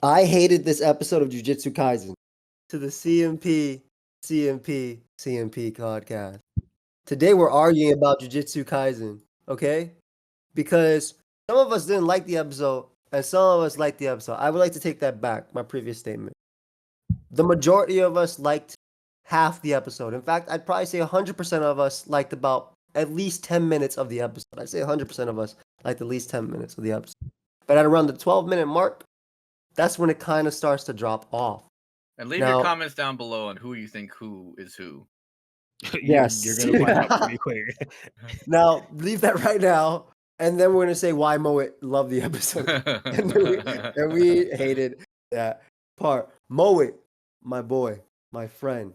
I hated this episode of Jujutsu Kaisen. To the CMP Podcast. Today we're arguing about Jujutsu Kaisen, okay? Because some of us didn't like the episode, and some of us liked the episode. I would like to take that back, my previous statement. The majority of us liked half the episode. In fact, I'd probably say 100% of us liked about at least 10 minutes of the episode. I'd say 100% of us liked at least 10 minutes of the episode. But at around the 12-minute mark, that's when it kind of starts to drop off. And leave your comments down below on who you think who is who. Yes. You're going to find out pretty quick. Now, leave that right now. And then we're going to say why Moet loved the episode. and we hated that part. Moet, my boy, my friend.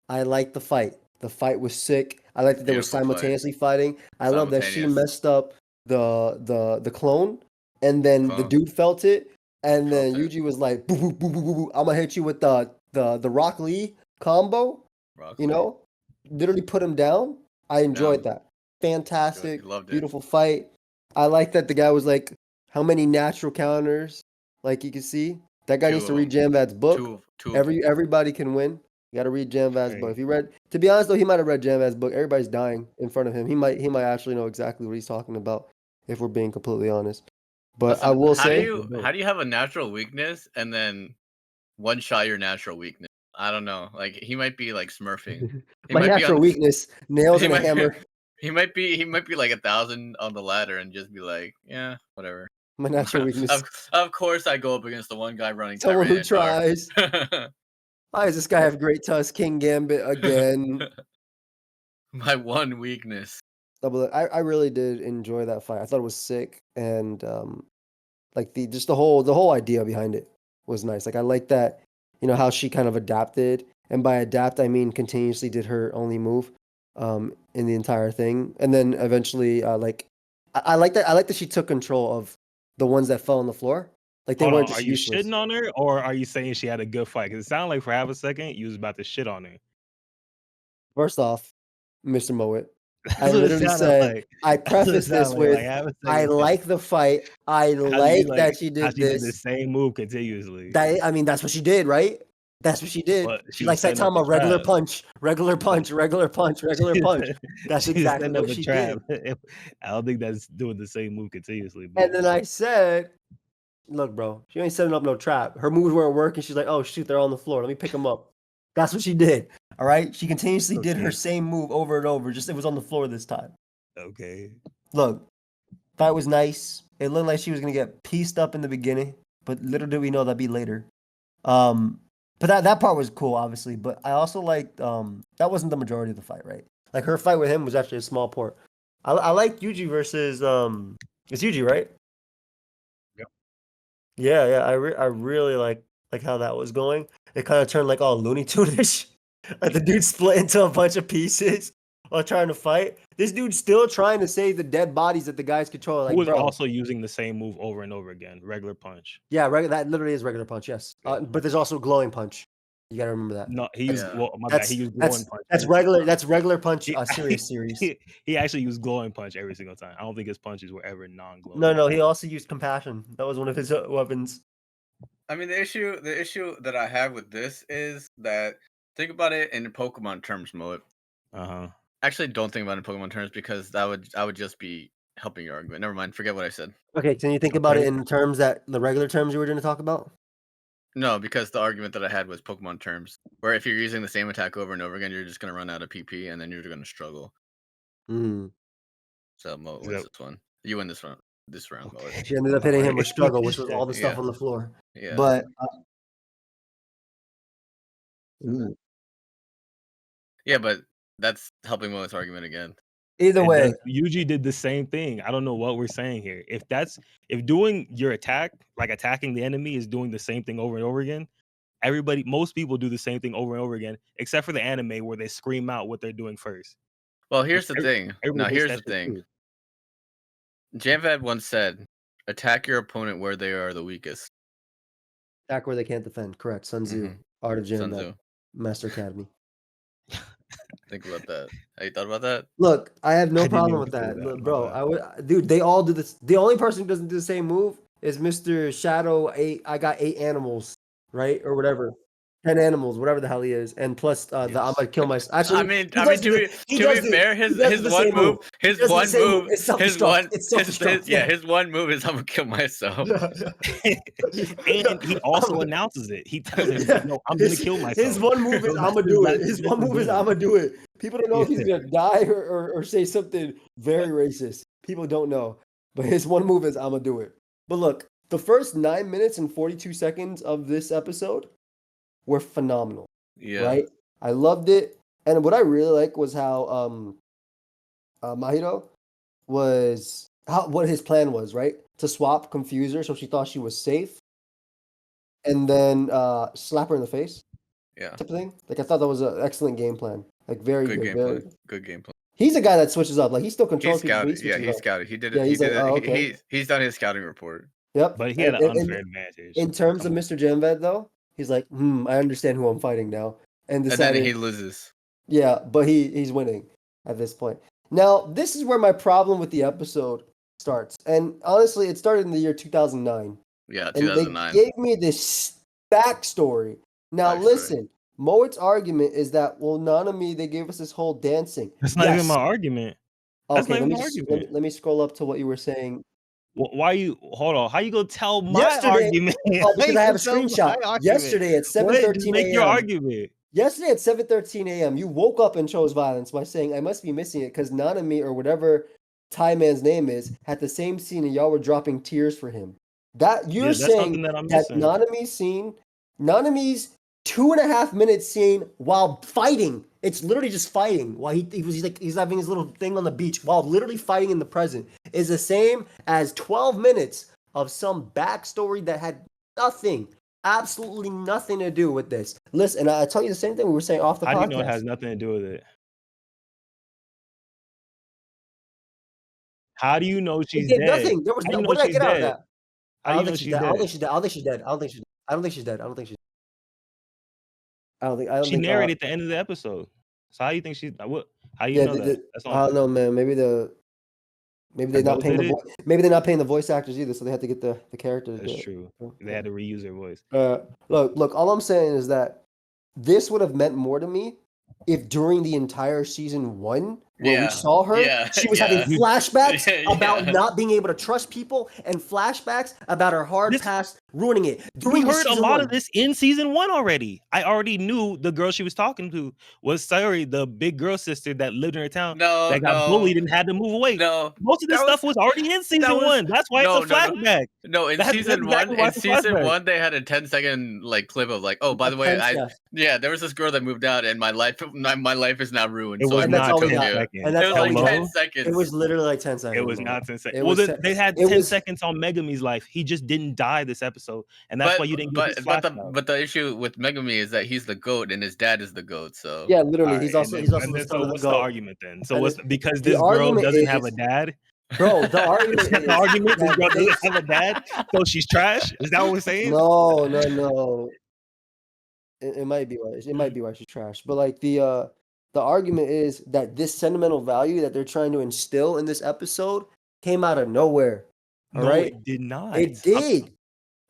I liked the fight. The fight was sick. I liked that they were simultaneously fighting. I love that she messed up the clone, and then the dude felt it, and then Yuji was like, boo, boo, boo, boo, boo, boo. I'm gonna hit you with the Rock Lee combo. Literally put him down. I enjoyed that. Fantastic, beautiful fight. I like that the guy was like, how many natural counters? Like you can see, that guy needs to read Janvad's book. Everybody can win. You got to read Janvad's book. If you read, to be honest though, he might have read Janvad's book. Everybody's dying in front of him. He might actually know exactly what he's talking about. If we're being completely honest, but listen, I will say, how do you have a natural weakness and then one shot your natural weakness? I don't know. Like he might be like smurfing. My natural weakness, nails and a hammer. He might be like 1,000 on the ladder and just be like, yeah, whatever. My natural weakness. Of course, I go up against the one guy running. Someone who tries. Why does this guy have great tusk? King Gambit again. My one weakness. I really did enjoy that fight. I thought it was sick, and like the whole idea behind it was nice. Like I like that, how she kind of adapted, and by adapt I mean continuously did her only move in the entire thing, and then eventually I like that she took control of the ones that fell on the floor. Like they weren't just useless. Are you shitting on her, or are you saying she had a good fight? Because it sounded like for half a second you was about to shit on her. First off, Mr. Moet, I literally said, I prefaced this with, I like the fight. I like that she did this. Did the same move continuously. That's what she did, right? That's what she did. She likes that time of regular punch. That's exactly what she did. I don't think that's doing the same move continuously. But. And then I said, look, bro, she ain't setting up no trap. Her moves weren't working. She's like, oh, shoot, they're on the floor. Let me pick them up. That's what she did. All right? She continuously did her same move over and over. Just it was on the floor this time. Okay. Look, fight was nice. It looked like she was going to get pieced up in the beginning, but little did we know that'd be later. But that part was cool, obviously. But I also liked, that wasn't the majority of the fight, right? Like her fight with him was actually a small part. I like Yuji versus, it's Yuji, right? Yeah, I really like how that was going. It kind of turned like all Looney Tune-ish. Like the dude split into a bunch of pieces while trying to fight. This dude's still trying to save the dead bodies that the guy's controlling. Like, who was also using the same move over and over again, regular punch. Yeah, that literally is regular punch. Yes, but there's also glowing punch. You gotta remember that. No, he used he used glowing punch. That's regular punch. Series. He actually used glowing punch every single time. I don't think his punches were ever non-glowing. No, he also used compassion. That was one of his weapons. I mean, the issue that I have with this is that think about it in Pokemon terms, Moet. Actually, don't think about it in Pokemon terms because I would just be helping your argument. Never mind. Forget what I said. Okay, can you think about it in terms the regular terms you were going to talk about? No, because the argument that I had was Pokemon terms, where if you're using the same attack over and over again, you're just going to run out of PP, and then you're going to struggle. So, Mo wins this one. You win this round. Mo. She ended up hitting him with struggle, which was all the stuff on the floor. Yeah. But yeah, but that's helping Mo's argument again. Either way, Yuji did the same thing. I don't know what we're saying here. If doing your attack, like attacking the enemy, is doing the same thing over and over again, most people do the same thing over and over again, except for the anime where they scream out what they're doing first. Well, here's the thing. Here's the thing. Janvad once said, "Attack your opponent where they are the weakest. Attack where they can't defend." Correct. Sun Tzu, Art of Janvad, Master Academy. Think about that. Have you thought about that? Look, I have no problem with that, bro. Dude, they all do this. The only person who doesn't do the same move is Mr. Shadow 8. I got 8 animals, right? Or whatever. 10 animals, whatever the hell he is. And plus the I'm Yes. gonna kill myself. Actually, I mean, he does to the- he be does the- fair, he his does the one same move, He his does the one same move, It's his self-destruct. one, It's self-destruct. his one move is I'm gonna kill myself. And he also announces it. He tells everybody, "No, I'm gonna kill myself." His one move is So I'm gonna this do is it. His this one is move is good. I'm gonna do it. People don't know if he's Yeah. gonna die or say something very racist. People don't know. But his one move is I'm gonna do it. But look, the first 9 minutes and 42 seconds of this episode were phenomenal. Yeah. Right? I loved it. And what I really like was how Mahito was what his plan was, right? To swap, confuse her so she thought she was safe, and then slap her in the face. Yeah. Type of thing. Like I thought that was an excellent game plan. Like very Good good. game Very. plan. Good game plan. He's a guy that switches up. Like he still He controls people. But he scouted. Yeah, switches he up. scouted. He did it. Yeah, he he's did like, it. oh, okay. He's done his scouting report. Yep. But he had an unfair advantage. In terms of Come on. Mr. Janved, though, he's like, I understand who I'm fighting now, and And decided, then he loses. yeah, but he's winning at this point. Now, this is where my problem with the episode starts, and honestly, it started in the year 2009. Yeah, And 2009. they gave me this backstory. Now, Backstory. listen, Moit's argument is that, well, Nanami, they gave us this whole dancing. That's not even Yes. my argument. That's Okay, not let me even my just, argument. let me scroll up to what you were saying. Why you hold on? How you gonna tell my Yesterday- argument? Oh, because I have a How you gonna tell screenshot. my argument? Yesterday at What? 7:13 Just make your a.m. argument. Yesterday at 7:13 a.m., you woke up and chose violence by saying, I must be missing it because Nanami or whatever Thai man's name is had the same scene and y'all were dropping tears for him. That you're That's saying something that I'm that missing. Nanami's 2.5 minute scene while fighting. It's literally just fighting while he's having his little thing on the beach while literally fighting in the present is the same as 12 minutes of some backstory that had absolutely nothing to do with this. Listen, and I tell you the same thing we were saying off the podcast. How do you know it has nothing to do with it? How do you know she's did dead? nothing. There was How do you know what did I she's get out of dead? that? How do you know she's I don't dead? think she's dead. I don't think she's dead. I don't think she's dead. I don't think she's. I don't She think. narrated at the end of the episode. So how do you think she's what? How do you Yeah, know that? That's I don't know, man. Maybe they're That not Ghost paying did the it? maybe they're not paying the voice actors either, so they have to get the characters. That's true. They had to reuse their voice. Look. All I'm saying is that this would have meant more to me if during the entire season 1 where we saw her, she was having flashbacks about not being able to trust people and flashbacks about her hard past ruining it. We heard a lot of this in season 1 already. I already knew the girl she was talking to was Sayuri, the big girl sister that lived in her town that got bullied and had to move away. No, most of this stuff was already in season 1. That's why it's a flashback. No, in season 1, they had a 10-second like clip of like, oh, by the way, there was this girl that moved out and my life is now ruined. It was not 10 seconds. And that's it was like 10 seconds. It was literally like 10 seconds. It was not 10 seconds. Well, they had 10 seconds on Megami's life. He just didn't die this episode, and that's why you didn't get this flashback. But the issue with Megami is that he's the GOAT and his dad is the GOAT. So yeah, literally, he's also so what's the argument then? So what's because this girl doesn't have a dad? Bro, the argument is this girl doesn't have a dad, so she's trash. Is that what we're saying? No. It might be why she's trash, but like the argument is that this sentimental value that they're trying to instill in this episode came out of nowhere. All right, it did not. It did.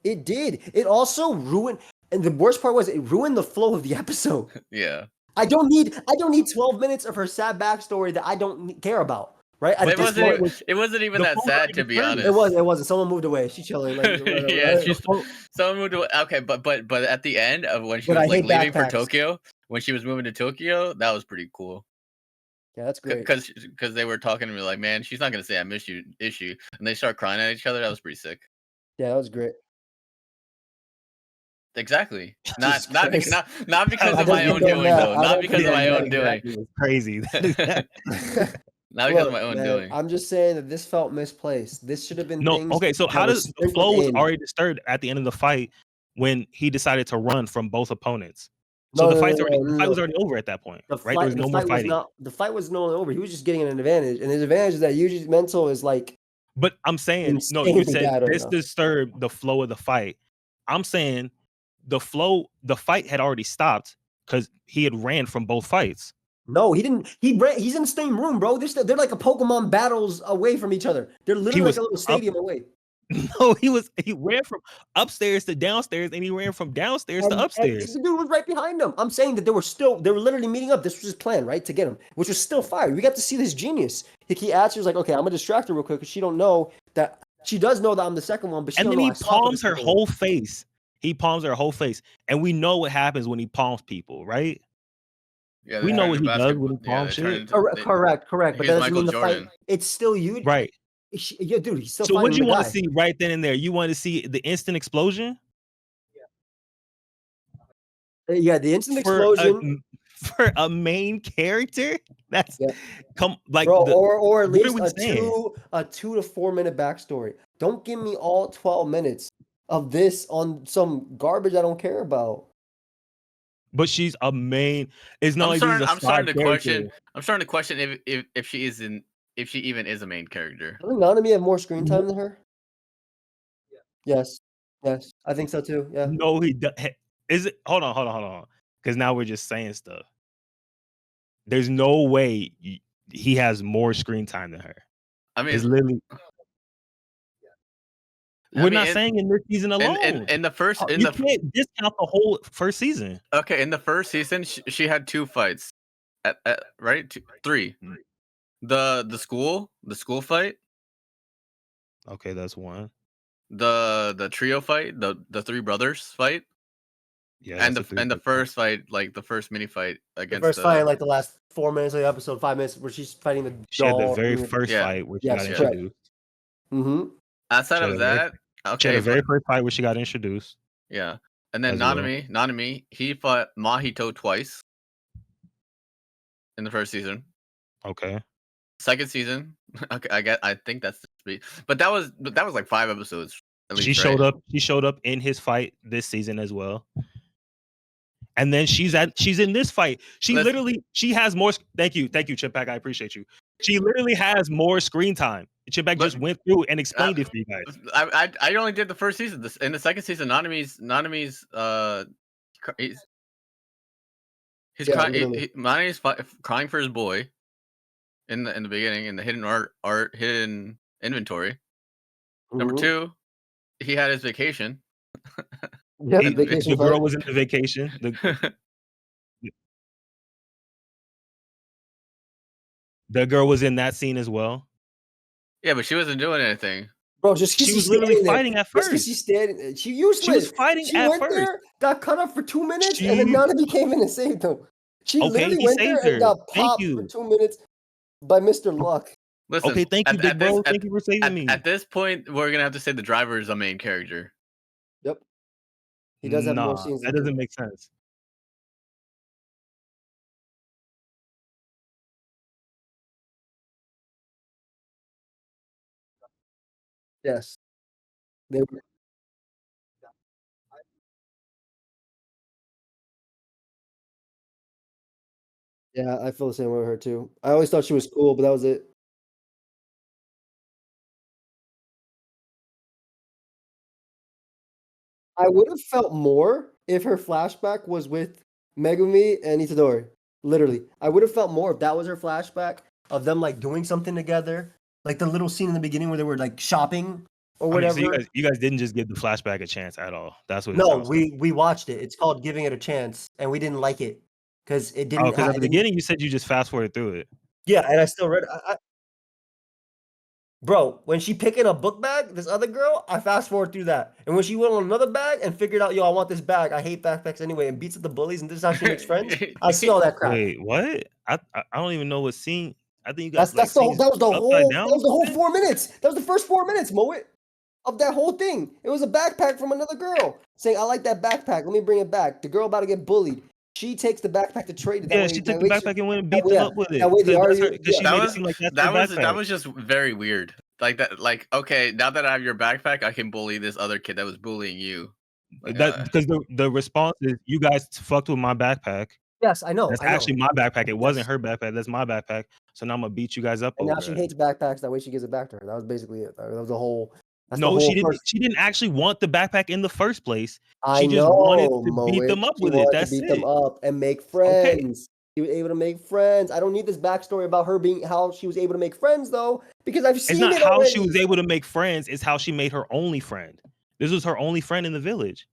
It did. It also ruined, and the worst part was it ruined the flow of the episode. Yeah. I don't need 12 minutes of her sad backstory that I don't care about. Right? It wasn't even that sad, to be honest. It wasn't. Someone moved away. She's chilling. Like, someone moved away. Okay, but at the end of when she was like leaving for Tokyo, when she was moving to Tokyo, that was pretty cool. Yeah, that's great. Because they were talking to me like, man, she's not gonna say I miss you, is she? And they start crying at each other. That was pretty sick. Yeah, that was great. Exactly. Not because of my own doing though. Not because of my own doing. Crazy. Not because of my own doing. I'm just saying that this felt misplaced. This should have been okay, so how does the flow was already disturbed at the end of the fight when he decided to run from both opponents? So the fight was already over at that point, right? There was no more fighting. The fight was no longer over. He was just getting an advantage, and his advantage is that Yuji's mental is like. But I'm saying you said this disturbed the flow of the fight. I'm saying the fight had already stopped because he had ran from both fights. No, he didn't. He's in the same room, bro. They're like a Pokemon battles away from each other. They're literally like a little stadium away. No, he ran from upstairs to downstairs, and he ran from downstairs to And upstairs. the dude was right behind him. I'm saying that they were literally meeting up. This was his plan, right? To get him, which was still fire. We got to see this genius. He asked her, was like, okay, I'm gonna distract her real quick because she don't know that she does know that I'm the second one, but she And don't then know he I saw her palms the her second one. whole face. He palms her whole face, and we know what happens when he palms people, right? Yeah, We know what he does when he palms shit. Correct. But that He's doesn't Michael mean the Jordan. fight. It's still you, Right. Yeah, dude. He's still So what fighting you the want guy. to see right then and there? You want to see the instant explosion? Yeah, the instant explosion for a main character. That's bro, or at least a 2 to 4 minute backstory. Don't give me all 12 minutes of this on some garbage I don't care about. But she's a main. It's not I'm like starting to question. I'm starting to question if she even is a main character. Doesn't Nanami have more screen time than her? Yes, I think so too. Yeah. No, he does. Is it? Hold on. Because now we're just saying stuff. There's no way he has more screen time than her. I mean, it's literally. We're not saying in this season alone. In the first, you can't discount the whole first season. Okay, in the first season, she had 2 fights, right? 3. The school fight. Okay, that's one. The trio fight, the 3 brothers fight. Yeah, and the first fight, like the first mini fight against the first fight, like the last 4 minutes of the episode, 5 minutes, where she's fighting the. She had the very first fight where she got introduced. Mm-hmm. Outside of that, she had the very first fight where she got introduced. Yeah, and then Nanami, he fought Mahito twice in the first season. Okay. Second season, okay, I think that's the speed, but that was like 5 episodes. At least, she showed up. She showed up in his fight this season as well. And then she's in this fight. She has more. Thank you, Chimpack. I appreciate you. She literally has more screen time. Chimpack just went through and explained it for you guys. I only did the first season. In the second season, Nanami's Nanami's crying for his boy in the beginning in the hidden inventory. Mm-hmm. Number 2, he had his vacation. Yeah, the girl was in the vacation. The girl was in that scene as well. Yeah, but she wasn't doing anything. Bro, she was literally fighting at first. She useless. She was fighting at first. There, got cut up for 2 minutes, and then Nanami came in and saved him. She literally went there and got popped for 2 minutes by Mr. Luck. Listen, okay, thank you, big bro. Thank you for saving me. At this point, we're gonna have to say the driver is a main character. Yep. He does have more scenes. That doesn't make sense. Yes. Yeah, I feel the same way with her too. I always thought she was cool, but that was it. I would have felt more if her flashback was with Megumi and Itadori. Literally. I would have felt more if that was her flashback of them like doing something together. Like the little scene in the beginning where they were like shopping or whatever. So you guys didn't just give the flashback a chance at all. That's what. No, we watched it. It's called Giving It a Chance, and we didn't like it because it didn't. Because at the beginning you said you just fast forwarded through it. Yeah, and I still read. Bro, when she picking a book bag, this other girl, I fast forward through that. And when she went on another bag and figured out, yo, I want this bag. I hate backpacks anyway, and beats up the bullies, and this is how she makes friends. I see all that crap. Wait, what? I don't even know what scene. I think you guys. That was the whole 4 minutes. That was the first 4 minutes, Moet, of that whole thing. It was a backpack from another girl saying, "I like that backpack. Let me bring it back." The girl about to get bullied. She takes the backpack to trade it. Yeah, she took the backpack and went and beat them up with it. That was just very weird. Like that, like, okay, now that I have your backpack, I can bully this other kid that was bullying you. Because the response is, you guys fucked with my backpack. Yes, I know. That's actually my backpack. It wasn't her backpack. That's my backpack. So now I'm gonna beat you guys up. And now she hates backpacks. That way she gives it back to her. That was basically it. That was the whole. She didn't. She didn't actually want the backpack in the first place. She just wanted to beat them up with it. That's it. Beat them up and make friends. She was able to make friends. I don't need this backstory about her being how she was able to make friends though, because I've seen It's not it how already. she was able to make friends. It's how she made her only friend. This was her only friend in the village.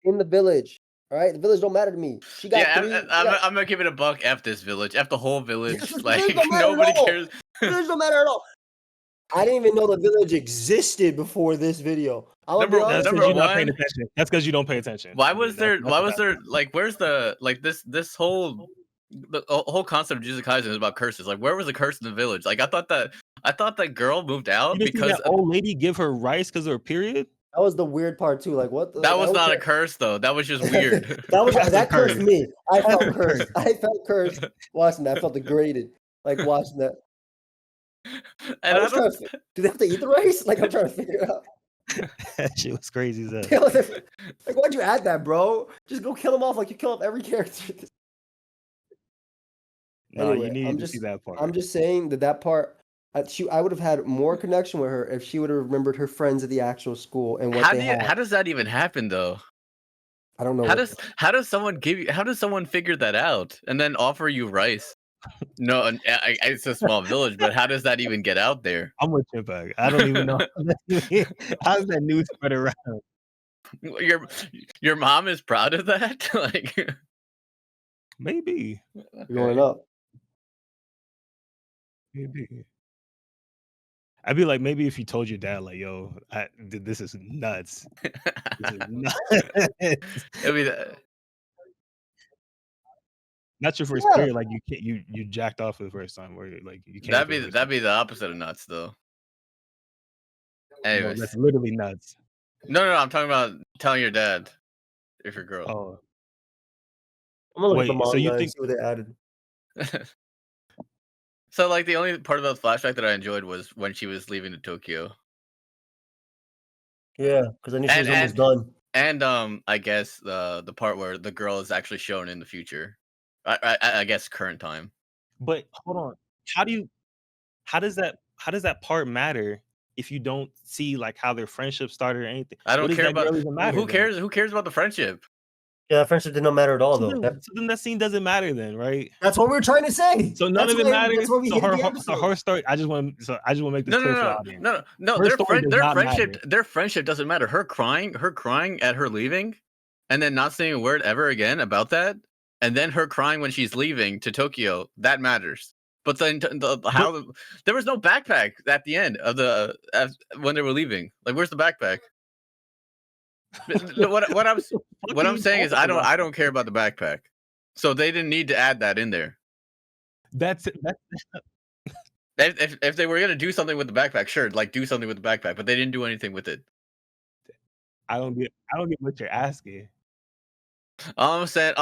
In the village. All right, the village don't matter to me. She got I'm gonna give it a buck. F this village. F the whole village. The Like village don't matter nobody at all. cares. The village don't matter at all. I didn't even know the village existed before this video. That's because you're not paying attention. That's because you don't pay attention. Why was there like where's the like this whole the whole concept of Jujutsu Kaisen is about curses. Like where was the curse in the village? Like I thought that girl moved out because that old lady give her rice because of her period. That was the weird part too. Like what? That was not a curse though. That was just weird. that cursed me. I felt cursed. I felt cursed watching that. I felt degraded. Like watching that. And do they have to eat the rice? Like I'm trying to figure it out. That shit was crazy as hell. Like why'd you add that, bro? Just go kill them off like you kill off every character. No, anyway, you need to see that part. I'm just saying that part. I would have had more connection with her if she would have remembered her friends at the actual school and what How does that even happen though? I don't know. How does someone figure that out and then offer you rice? No, it's a small village, but how does that even get out there? I'm with you, bug. I don't even know. How does that news spread around? Your mom is proud of that? Like maybe going up. Maybe. I'd be like, maybe if you told your dad, like, yo, this is nuts. This is nuts. It'd be that. Not your first period, like you jacked off for the first time, where like you can't. That'd be the opposite of nuts, though. Anyways, no, that's literally nuts. No, I'm talking about telling your dad if you're a girl. Oh, I'm gonna look at the manga and see what they added. So, like, the only part about the flashback that I enjoyed was when she was leaving to Tokyo. Yeah, because I knew she was almost done. And I guess the part where the girl is actually shown in the future. I guess current time. But hold on, how does that part matter if you don't see like how their friendship started or anything? I don't care about who cares. Who cares about the friendship? Yeah, that friendship did not matter at all, though. So then that scene doesn't matter, then, right? That's what we were trying to say. So none of it matters. So her story. I just want to make this clear for the audience. No. Their friendship doesn't matter. Her crying at her leaving, and then not saying a word ever again about that, and then her crying when she's leaving to Tokyo. That matters. But then there was no backpack at the end of when they were leaving. Like, where's the backpack? What I'm saying is I don't care about the backpack, so they didn't need to add that in there. That's if they were gonna do something with the backpack, sure, like do something with the backpack, but they didn't do anything with it. I don't get what you're asking. All I'm saying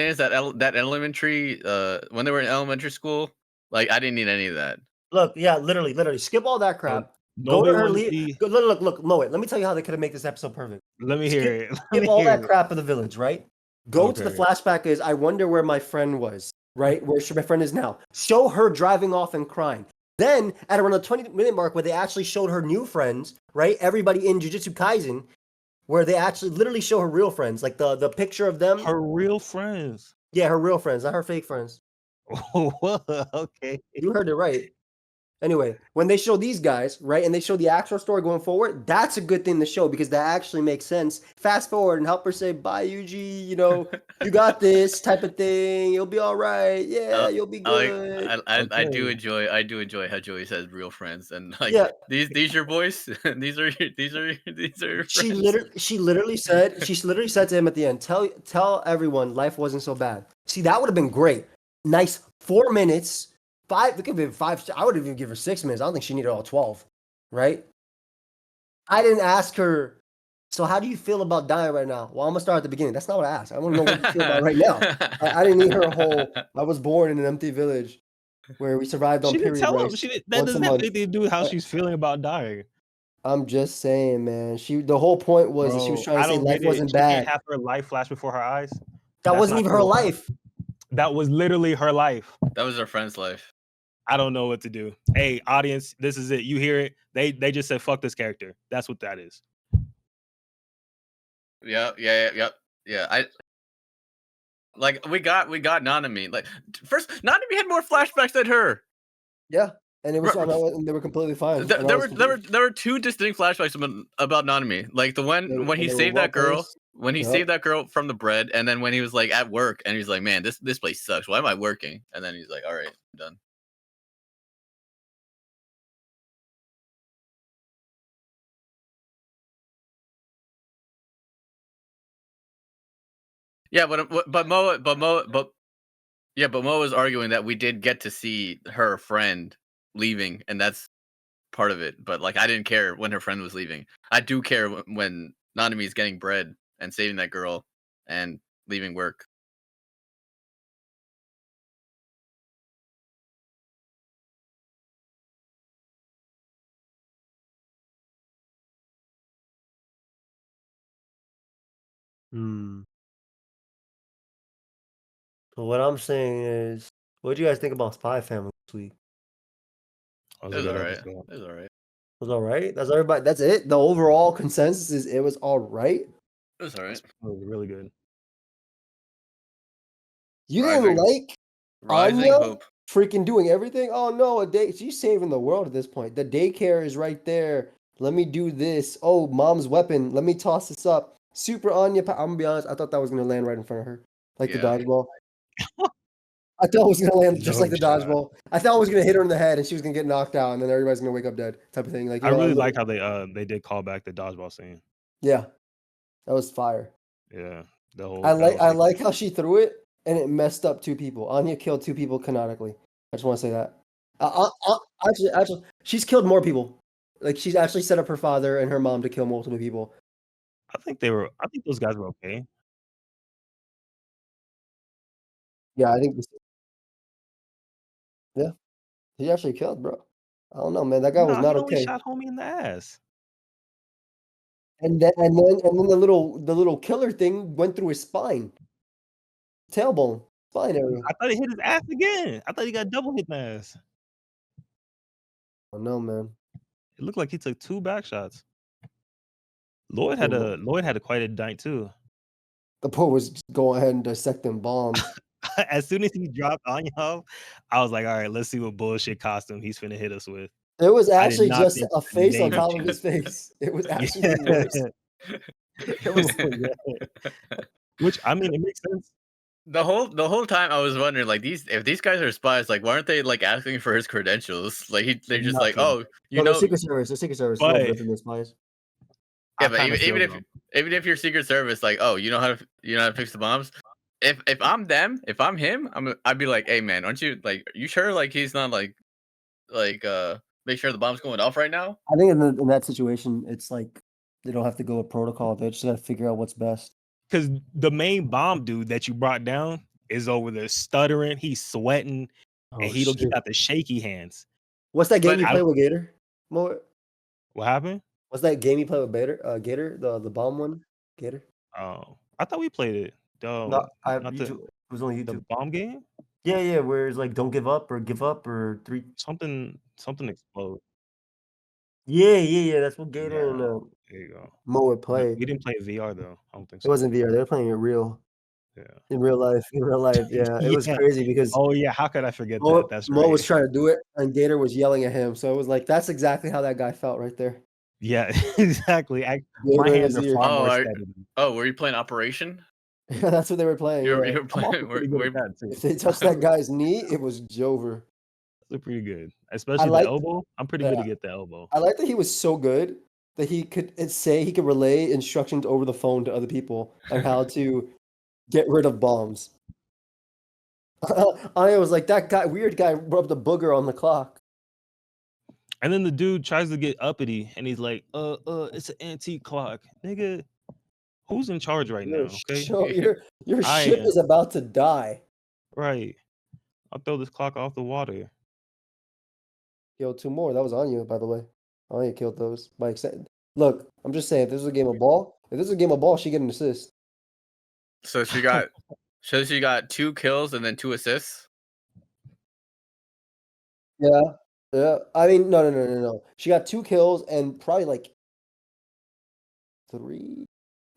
is that elementary when they were in elementary school, like I didn't need any of that. Look, yeah, literally, skip all that crap. Go to her leave. Look, Moet. Let me tell you how they could have made this episode perfect. Let me hear it. Skip all that crap of the village, right? Go to the flashback. Is I wonder where my friend was, right? Where my friend is now. Show her driving off and crying. Then at around the 20-minute mark, where they actually showed her new friends, right? Everybody in Jujutsu Kaisen, where they actually literally show her real friends, like the picture of them. Her real friends. Yeah, her real friends, not her fake friends. Okay, you heard it right. Anyway, when they show these guys, right, and they show the actual story going forward, that's a good thing to show because that actually makes sense. Fast forward and help her say, bye, Yuji, you got this type of thing. You'll be all right. Yeah, you'll be good. I do enjoy how Joey says real friends and like these your boys. these are your friends. She literally said to him at the end, tell everyone life wasn't so bad. See, that would have been great. Nice 4 minutes. 5, it could be 5. I would even give her 6 minutes. I don't think she needed all 12, right? I didn't ask her, so how do you feel about dying right now? Well, I'm going to start at the beginning. That's not what I asked. I want to know what you feel about right now. I didn't need her whole, I was born in an empty village where we survived on period rice. That doesn't have anything to do with how she's feeling about dying. I'm just saying, man. The whole point was that she was trying to say life wasn't bad. She can't have her life flash before her eyes. That wasn't even her life. That was literally her life. That was her friend's life. I don't know what to do. Hey, audience, this is it. You hear it. They just said, fuck this character. That's what that is. Yeah. Like we got Nanami. Like first, Nanami had more flashbacks than her. Yeah, and it was and they were completely fine. There were two distinct flashbacks about Nanami. Like the one when he saved that girl, saved that girl from the bread, and then when he was like at work and he's like, "Man, this place sucks. Why am I working?" And then he's like, "All right, I'm done." Yeah, but Mo was arguing that we did get to see her friend leaving, and that's part of it. But like, I didn't care when her friend was leaving. I do care when Nanami is getting bread and saving that girl and leaving work. So what I'm saying is, what do you guys think about Spy Family this week? It was alright. It was alright. It was alright. That's everybody. That's it. The overall consensus is it was alright. It was alright. It was really good. You didn't like Rising Anya Hope freaking doing everything? Oh no, she's saving the world at this point. The daycare is right there. Let me do this. Oh, mom's weapon. Let me toss this up. Super Anya. I'm gonna be honest. I thought that was gonna land right in front of her, like the dodgeball. I thought it was gonna land just like the dodgeball. I thought it was gonna hit her in the head and she was gonna get knocked out, and then everybody's gonna wake up dead, type of thing. Like I really like how they did call back the dodgeball scene. Yeah, that was fire. Yeah, the whole. I like how she threw it and it messed up 2 people. Anya killed 2 people canonically. I just want to say that. Actually, she's killed more people. Like she's actually set up her father and her mom to kill multiple people. I think those guys were okay. Yeah, I think. Yeah, he actually killed, bro. I don't know, man. That guy was not okay. He shot homie in the ass. And then the little killer thing went through his spine, tailbone, spine area. I thought he hit his ass again. I thought he got double hit in the ass. Oh no, man. It looked like he took 2 back shots. Lloyd had a quite a night too. The poor was just going ahead and dissecting bombs. As soon as he dropped Anya off, I was like, all right, let's see what bullshit costume he's finna hit us with. It was actually just a face on top of his face. It was actually worse. It was which I mean, it makes sense. The whole time I was wondering, like, if these guys are spies, like, why aren't they like asking for his credentials? Like they're just like, oh, the Secret Service, But, the spies. Yeah, but even if you're Secret Service, like, oh, you know how to fix the bombs. If I'm them, if I'm him, I'd be like, hey man, aren't you like, are you sure like he's not like make sure the bomb's going off right now? I think in that situation, it's like they don't have to go with protocol. They just got to figure out what's best. Because the main bomb dude that you brought down is over there stuttering, he's sweating, and he got the shaky hands. What's that game you play with Gator? What happened? What's that game you play with Gator? The bomb one? Gator? Oh, I thought we played it. No, it was only YouTube. The bomb game? Yeah, where it's like don't give up or 3 something explode. Yeah, that's what Gator and there you go. Mo would play. We didn't play VR though. I don't think so. It wasn't VR. They were playing it real. Yeah. In real life. Yeah. It was crazy because how could I forget that? That's Mo was trying to do it and Gator was yelling at him. So it was like that's exactly how that guy felt right there. Yeah, exactly. My hands are far more steady. Oh, were you playing Operation? Yeah, that's what they were playing. You were playing. If they touched that guy's knee, it was over. They're pretty good, especially the elbow. I'm pretty good to get the elbow. I like that he was so good that he could relay instructions over the phone to other people on how to get rid of bombs. I was like, that weird guy rubbed a booger on the clock. And then the dude tries to get uppity, and he's like, it's an antique clock, nigga. Who's in charge right now? Okay, your ship is about to die. Right. I'll throw this clock off the water. Killed 2 more. That was Anya, by the way. Anya killed those by accident. Look, I'm just saying, if this was a game of ball, she get an assist. So she got 2 kills and then 2 assists. Yeah. I mean, no. She got 2 kills and probably like 3.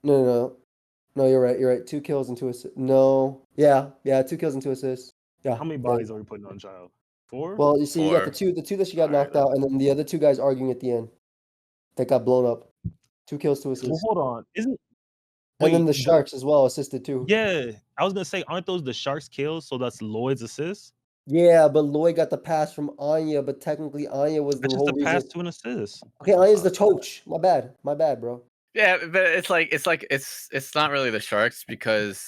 No. No, you're right. You're right. 2 kills and 2 assists. No. Yeah. 2 kills and 2 assists. Yeah. How many yeah. bodies are we putting on trial? 4? Well, you see, you got the 4. two that she got Alright, knocked out, and then the other 2 guys arguing at the end that got blown up. 2 kills, 2 Well, assists. hold on. And Wait, then the Sharks as well assisted too. Yeah, I was gonna say, aren't those the Sharks' kills? So that's Lloyd's assists. Yeah, but Lloyd got the pass from Anya, but technically Anya was the That's just whole a pass reason. to an assist. Okay, Anya's the coach. My bad, bro. Yeah, but it's not really the Sharks because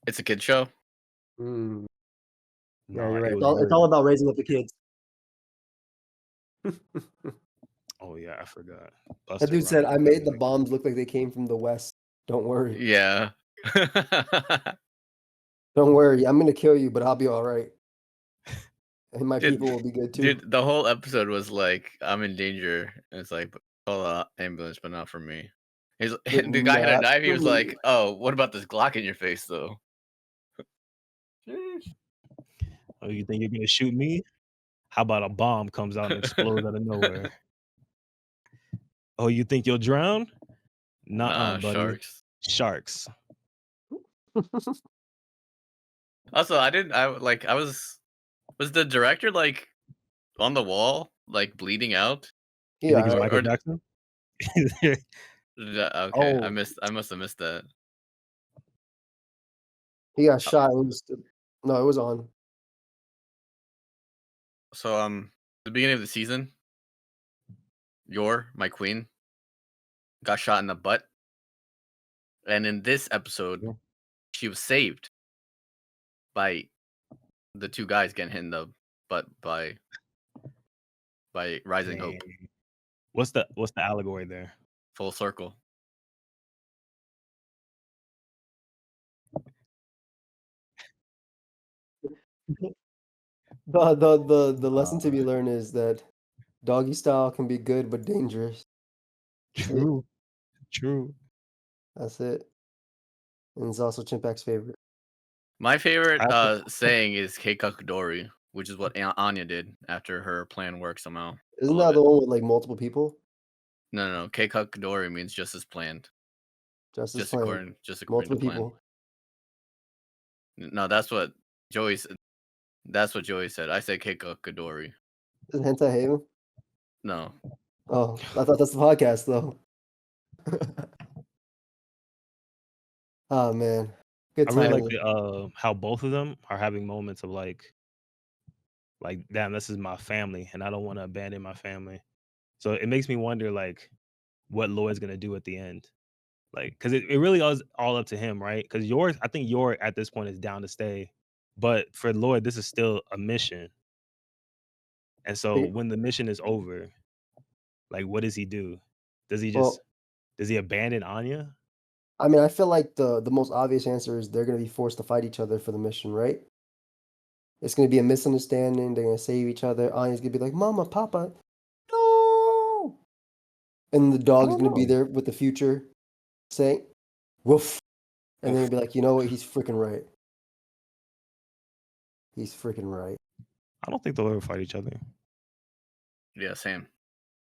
it's a kid show. Mm. Yeah, No, you're right. it It's was all about raising up the kids. Oh yeah, I forgot. That Buster dude said, Rhymes "I made really the like- bombs look like they came from the west. Don't worry, Yeah. don't worry. I'm gonna kill you, but I'll be all right, and my Dude, people will be good too." Dude, the whole episode was like, I'm in danger. And it's like, call the ambulance, but not for me. He's But the guy had a not knife. He for was me. like, "Oh, what about this Glock in your face, though?" Oh, you think you're gonna shoot me? How about a bomb comes out and explodes out of nowhere? Oh, you think you'll drown? Nuh-uh, Nah, buddy. Sharks. Sharks. Also, I was the director like on the wall, like bleeding out? You think it's Yeah, Michael Or Jackson? okay, Oh, I must have missed that. he got shot. And no, it was on. So the beginning of the season, my queen, got shot in the butt. And in this episode, Yeah. she was saved by the 2 guys getting hit in the butt by Rising Hope. dang. What's the allegory there? Full circle. The lesson to be learned is that doggy style can be good but dangerous. True. True. That's it. And it's also Chimpak's favorite. My favorite I saying is Keikakudori, which is what Anya did after her plan worked somehow. Isn't love that the it. one with like multiple people? No. Keikakudori means just as planned. Just as Just planned. according Multiple to plan. people. No, that's what Joey said. That's what Joey said. I said Keikakudori. Is Hentai Haven? No. Oh, I thought that's the podcast though. Oh man, good really like timing. the how both of them are having moments of like damn, this is my family and I don't want to abandon my family. So it makes me wonder like what Lloyd's gonna do at the end. Like, because it really is all up to him, right? Because I think York at this point is down to stay. But for Lloyd, this is still a mission. And so when the mission is over, like what does he do? Does he Well, abandon Anya? I mean, I feel like the most obvious answer is they're gonna be forced to fight each other for the mission, right? It's gonna be a misunderstanding. They're gonna save each other. Anya's gonna be like, "Mama, Papa, no!" And the dog's gonna be there with the future, saying, "Woof," and then he'll be like, "You know what? He's freaking right. He's freaking right." I don't think they'll ever fight each other. Yeah, same.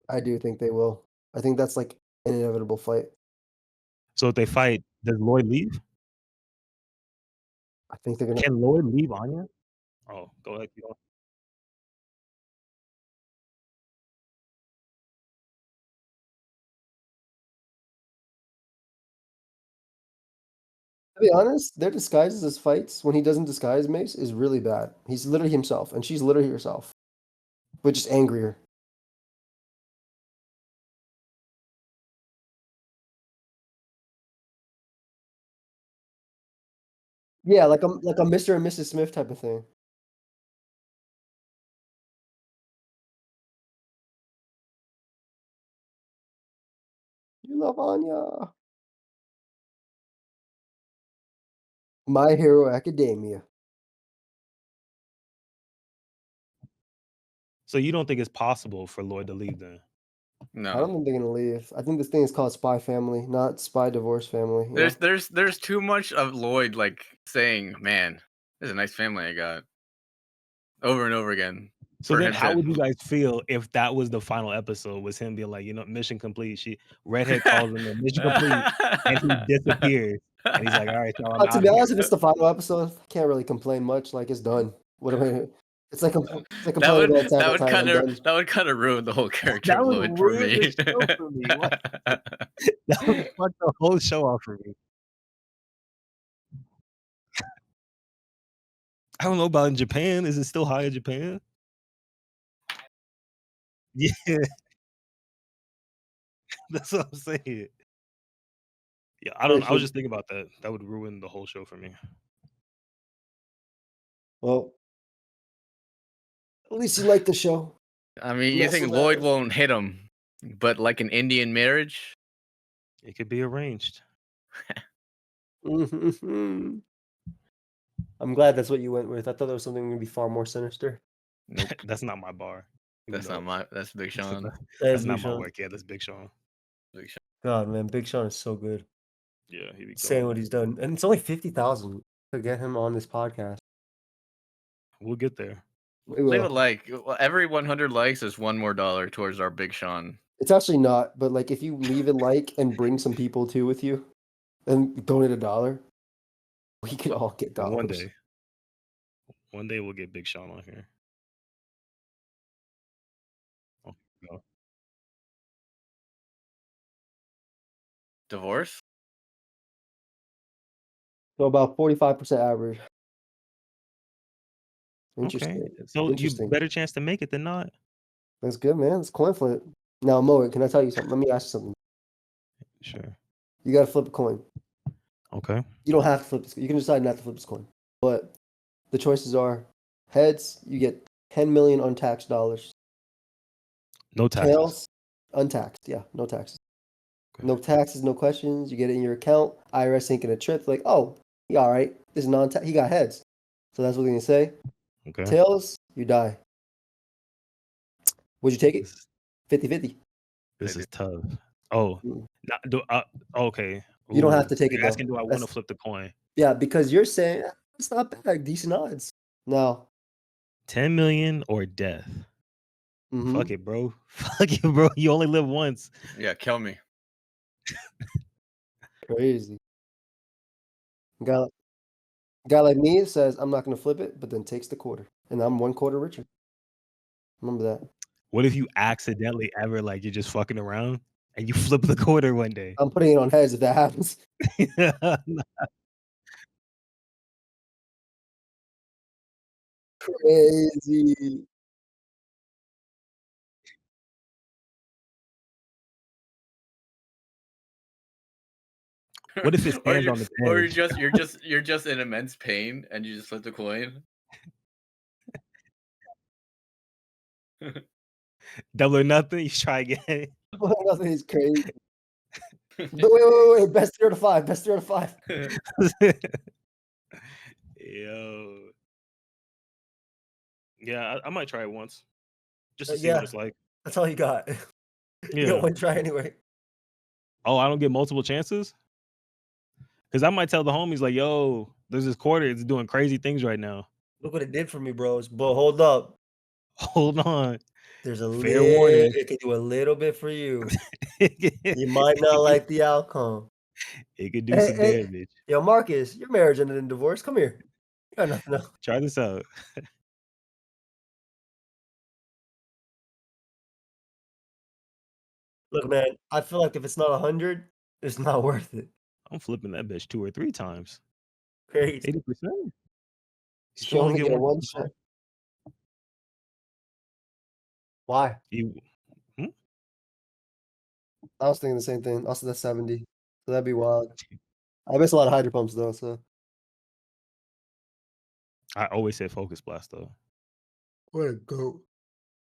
I do think they will. I think that's like an inevitable fight. So if they fight, does Lloyd leave? I think they're gonna. Can Lloyd leave Anya? Oh, go ahead. To be honest, their disguises as fights when he doesn't disguise Mace is really bad. He's literally himself, and she's literally herself, but just angrier. Yeah, like a Mr. and Mrs. Smith type of thing. You love Anya. My Hero Academia. So you don't think it's possible for Lloyd to leave then? I don't No. think they're gonna leave. I think this thing is called Spy Family, not Spy Divorce Family. You know? There's too much of Lloyd like saying, "Man, this is a nice family I got," over and over again. So for then, him how to. would you guys feel if that was the final episode? Was him being like, mission complete? Redhead calls him a mission complete, and he disappears. And he's like, all right, y'all, I'm To out be of honest, here. if it's the final episode, can't really complain much. Like, it's done. What am I? It's like that complaining about Attack on would Titan. that would kind of ruin the whole character That of would Lloyd for ruin me. the show for me. What? That would fuck the whole show off for me. I don't know about in Japan. Is it still high in Japan? Yeah, that's what I'm saying. Yeah, I don't know. I was just thinking about that. That would ruin the whole show for me. Well, at least you like the show. I mean, you think Lloyd won't hit him, but like an Indian marriage, it could be arranged. I'm glad that's what you went with. I thought there was something going to be far more sinister. Nope. That's not my bar. That's Big Sean. That's not my work. Yeah, that's Big Sean. Big Sean. God, man, Big Sean is so good. Yeah, he's saying what he's done, and it's only 50,000 to get him on this podcast. We'll get there. Leave a like. Every 100 likes is $1 more towards our Big Sean. It's actually not, but like if you leave a like and bring some people too with you, and donate $1, we could all get dollars. One day we'll get Big Sean on here. Oh, no. Divorce? So about 45% average. Interesting. Okay. So you better chance to make it than not. That's good, man. It's coin flip. Now, Mo, can I tell you something? Let me ask you something. Sure. You got to flip a coin. Okay. You don't have to flip this. You can decide not to flip this coin. But the choices are heads, you get 10 million untaxed dollars. No taxes. Tails, untaxed. Yeah, no taxes. Okay. No taxes, no questions. You get it in your account. IRS thinking a trip. Like, oh, he all right. This is non-tax. He got heads. So that's what they're going to say. Okay. Tails, you die. Would you take it? 50-50. This is tough. Oh, okay. You don't have to take it. You're asking, do I want to flip the coin? Yeah, because you're saying it's not bad. Decent odds. No. 10 million or death? Fuck it, bro. Fuck it, bro. You only live once. Yeah, kill me. Crazy. A guy like me says, I'm not going to flip it, but then takes the quarter. And I'm 1 quarter richer. Remember that. What if you accidentally ever, like, you're just fucking around and you flip the quarter one day? I'm putting it on heads if that happens. Crazy. What if it stands on the edge? Or you're just in immense pain and you just flip the coin? Double or nothing. You try again. Double or nothing is crazy. Wait. Best 3 out of 5. Best 3 out of 5. Yo. Yeah, I might try it once. Just to see what it's like. That's all you got. You got 1 try anyway. Oh, I don't get multiple chances? Because I might tell the homies, like, yo, there's this quarter. It's doing crazy things right now. Look what it did for me, bros. But hold up. Hold on. There's a fair warning. It can do a little bit for you. You might not like the outcome. It could do some damage. Yo, Marcus, your marriage ended in divorce. Come here. You got nothing else. Try this out. Look, man, I feel like if it's not 100, it's not worth it. I'm flipping that bitch 2 or 3 times. Crazy. 80%. You only get 1 shot. Why? I was thinking the same thing. Also, that's 70. So that'd be wild. I miss a lot of hydro pumps though. So I always say focus blast though. What a goat.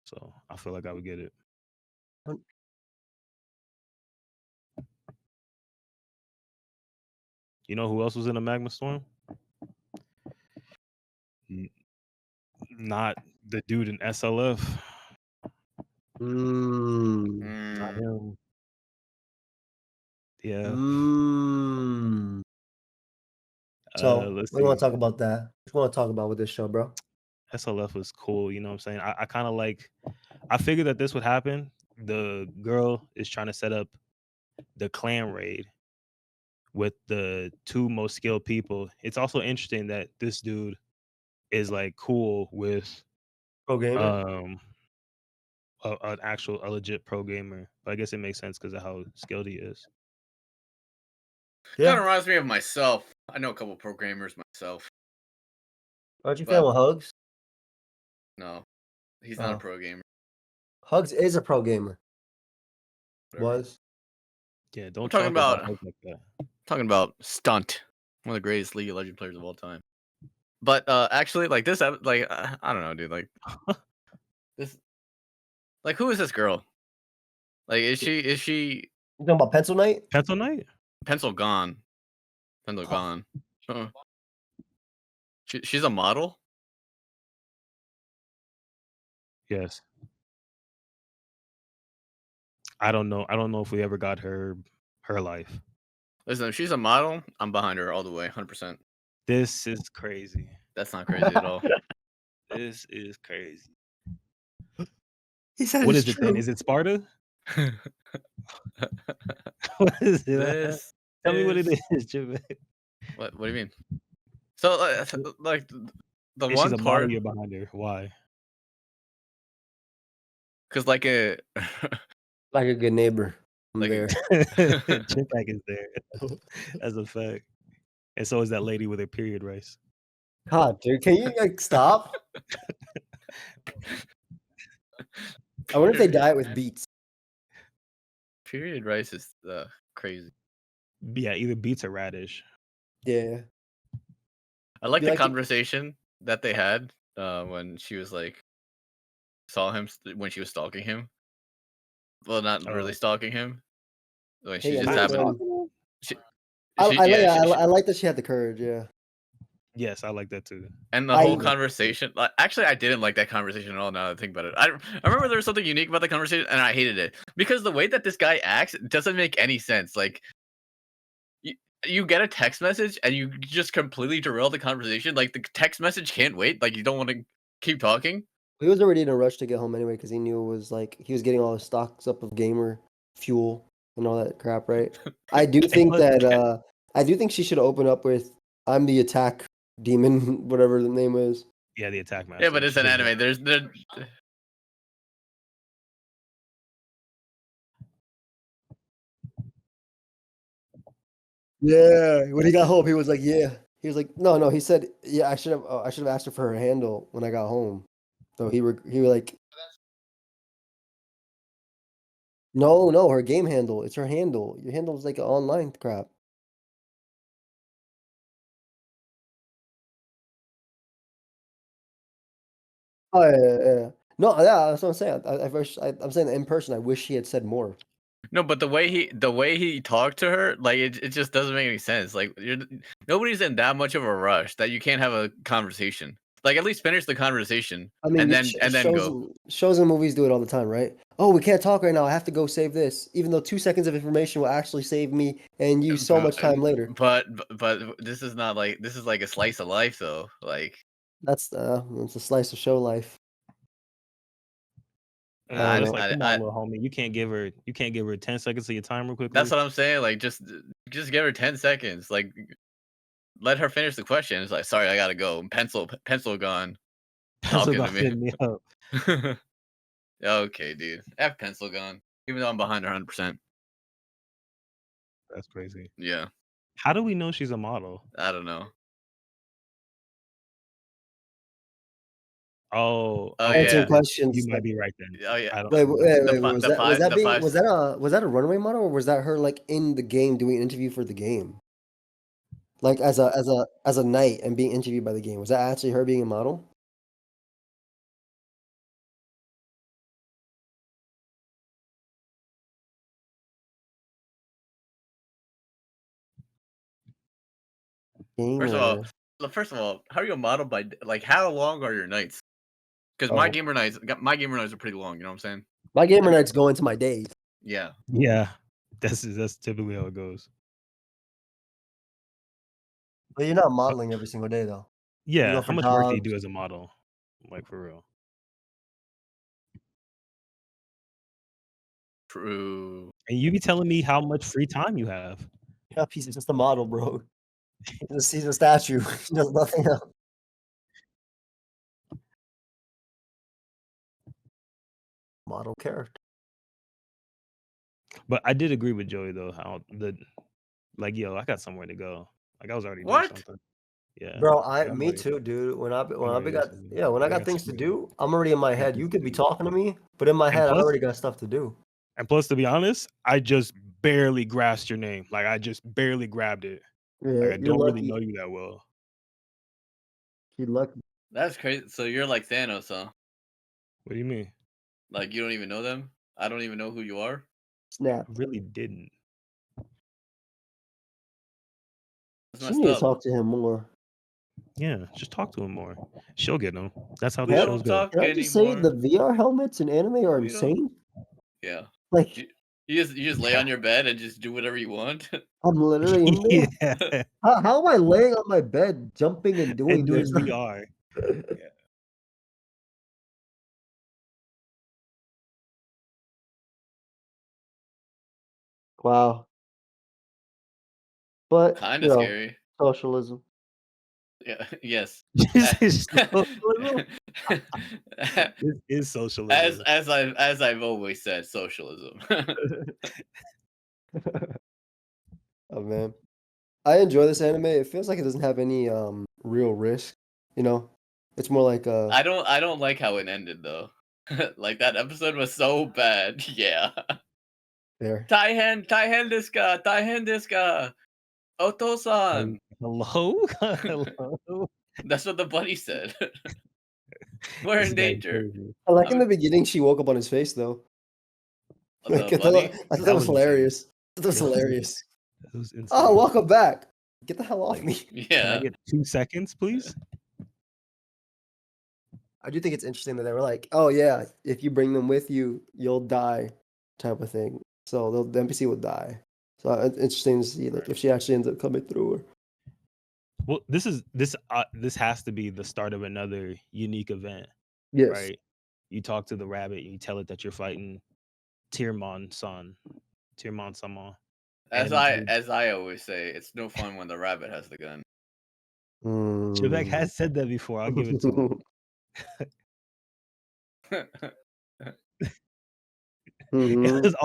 So I feel like I would get it. You know who else was in a magma storm? Not the dude in SLF. Not him. Yeah. So we want to talk about that. What do you want to talk about with this show, bro? SLF was cool. You know what I'm saying? I kind of like. I figured that this would happen. The girl is trying to set up the clan raid with the two most skilled people. It's also interesting that this dude is like cool with Pro gamer. a legit pro gamer. But I guess it makes sense because of how skilled he is. Kind of reminds me of myself. I know a couple pro gamers myself. Aren't you fan with Hugs? No, he's not a pro gamer. Hugs is a pro gamer. Whatever. Was. Yeah, don't talking talk about Hugs like that. talking about Stunt, one of the greatest League of Legends players of all time. But actually, like this, like I don't know, dude. Like this, like who is this girl? Like is she You talking about Pencil Knight? Pencil Knight? Pencil gone? Pencil gone. She's a model. Yes. I don't know if we ever got her life. Listen, if she's a model, I'm behind her all the way, 100%. This is crazy. That's not crazy at all. This is crazy. He said What it's is it then? true. Is it Sparta? What is it? Tell me what it is, Jim. What do you mean? So like the If one she's a part model, you're behind her. Why? because like a Like a good neighbor. I'm Like a- there. Chip Pack is there. That's a fact. And so is that lady with her period rice. God, dude, can you like stop? I wonder if they dye it with beets. period rice is crazy. Yeah, either beets or radish. Yeah. I like You the like it? conversation that they had when she was like saw him when she was stalking him. Well, not really Oh. stalking him. Like she Hey, just I happened. I like that she had the courage. Yeah. Yes, I like that too. And the whole conversation, like, actually, I didn't like that conversation at all. Now that I think about it, I remember there was something unique about the conversation, and I hated it because the way that this guy acts doesn't make any sense. Like, you get a text message and you just completely derail the conversation. Like, the text message can't wait. Like, you don't want to keep talking. He was already in a rush to get home anyway because he knew it was like he was getting all his stocks up of gamer fuel and all that crap, right? I do think that I do think she should open up with "I'm the attack demon," whatever the name is. Yeah, the attack master. Yeah, but it's an anime. There's Yeah, when he got home, he was like, "Yeah." He was like, "No." He said, "Yeah, I should have asked her for her handle when I got home." So he was like, "No, her game handle. It's her handle. Your handle is like an online crap." Oh yeah. No, yeah, that's what I'm saying. I'm saying that in person. I wish he had said more. No, but the way he talked to her, like it just doesn't make any sense. Like nobody's in that much of a rush that you can't have a conversation. Like at least finish the conversation, I mean, and then go. Shows and movies do it all the time, right? Oh, we can't talk right now. I have to go save this, even though 2 seconds of information will actually save me and you so much time later. But this is not like this is like a slice of life, though. Like it's a slice of show life. It's like, come on, little homie. You can't give her 10 seconds of your time real quickly. That's what I'm saying. Like just give her 10 seconds. Like let her finish the question. It's like, sorry, I gotta go. Pencil gone. Talking to me. Okay, dude. F pencil gone. Even though I'm behind her 100%. That's crazy. Yeah. How do we know she's a model? I don't know. Oh, answering questions. You might be right then. Oh yeah. Wait, was that a runway model or was that her like in the game doing an interview for the game? Like as a knight and being interviewed by the game. Was that actually her being a model? First of all, how are you a model by like how long are your nights? Because my gamer nights are pretty long. You know what I'm saying? My gamer nights go into my days. Yeah. Yeah, that's typically how it goes. But you're not modeling every single day though. Yeah, how much work do you do as a model? Like for real. True. And you be telling me how much free time you have. Yeah, he's just a model, bro. He's a statue. He does nothing else. Model character. But I did agree with Joey though, how yo, I got somewhere to go. Like I was already doing What? something. Yeah. Bro, Like, I'm me already, too, dude. When I I'm already got something. when I got things to do, I'm already in my head. You could be talking to me, but in my head, I plus- already got stuff to do. And plus, to be honest, I just barely grasped your name. Like I just barely grabbed it. Yeah, Like I you're don't really lucky. know you that well. You're lucky. That's crazy. So you're like Thanos, huh? What do you mean? Like you don't even know them? I don't even know who you are? Snap. I really didn't. That's She messed need to up. talk to him more. Yeah, just talk to him more. She'll get him. That's how We the don't shows go. talk Can I just say anymore. the VR helmets in anime are We don't- insane? Yeah. Like You just lay on your bed and just do whatever you want. I'm literally in there. Yeah, How am I laying on my bed, jumping and doing and doing this? VR. Wow. But Kind of scary. socialism. Yeah. Yes. This is socialism. This is socialism. as I've always said, socialism. Oh man, I enjoy this anime. It feels like it doesn't have any real risk. You know, it's more like I don't like how it ended though. Like that episode was so bad. Yeah. there. Taihen deska. Otosan. Hello? Hello? That's what the buddy said. We're This in guy's danger. crazy. I like I in the would- beginning she woke up on his face though. The Like, I bunny? thought That that was was insane. hilarious. That was That was- hilarious. That was insane. Oh, welcome back. Get the hell off Like, me. Can I Yeah. get 2 seconds, please? I do think it's interesting that they were like, oh yeah, if you bring them with you, you'll die, type of thing. So the NPC will die. So it's interesting to see like if she actually ends up coming through. Or... Well, this has to be the start of another unique event, Yes. right? You talk to the rabbit, you tell it that you're fighting Tirmon-sama. As And I always say, it's no fun when the rabbit has the gun. Chivek has said that before. I'll give it to him. Mhm. It was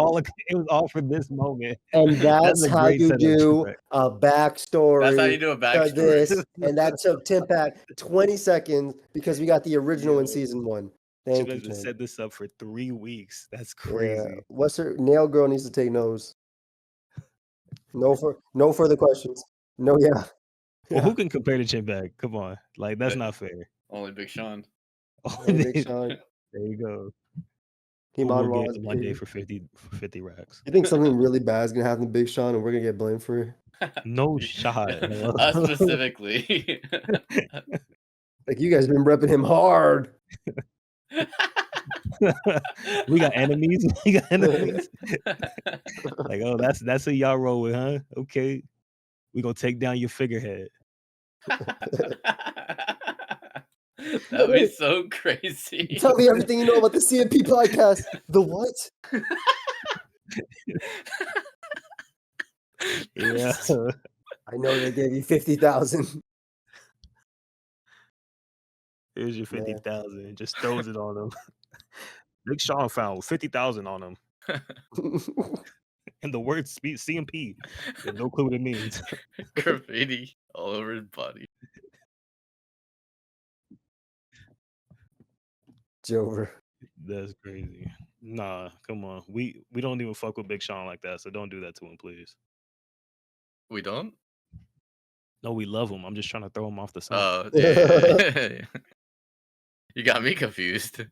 all for this moment. And that's a how great you setup, do Chivek. a backstory. That's how you do a to backstory. this, and that took Timpack 20 seconds because we got the original in Yo. season 1. Thank you, Chivek's been Tim. set this up for 3 weeks. That's Yeah. crazy. What's her nail girl needs to take notes. No further questions. No, yeah. Well, who can compare to Chivek? Come on, like that's not fair. Only Big Sean. Hey, Big Sean. There you go. He Who will modeled get one day for 50 racks? You think something really bad is gonna happen to Big Sean and we're gonna get blamed for it? No shot. Us specifically. Like you guys been repping him hard. We got enemies. We got enemies. Like, oh, that's who y'all roll with, huh? Okay, we gonna take down your figurehead. That would be so crazy. Tell me everything you know about the CMP podcast. The what? Yeah. I know they gave you 50,000. Here's your 50,000. Just throws it on him. Big Sean found 50,000 on him. And the word CMP. No clue what it means. Graffiti all over his body. Jover. That's crazy. Nah, come on. We don't even fuck with Big Sean like that, so don't do that to him, please. We don't? No, we love him. I'm just trying to throw him off the song. Oh, yeah. You got me confused.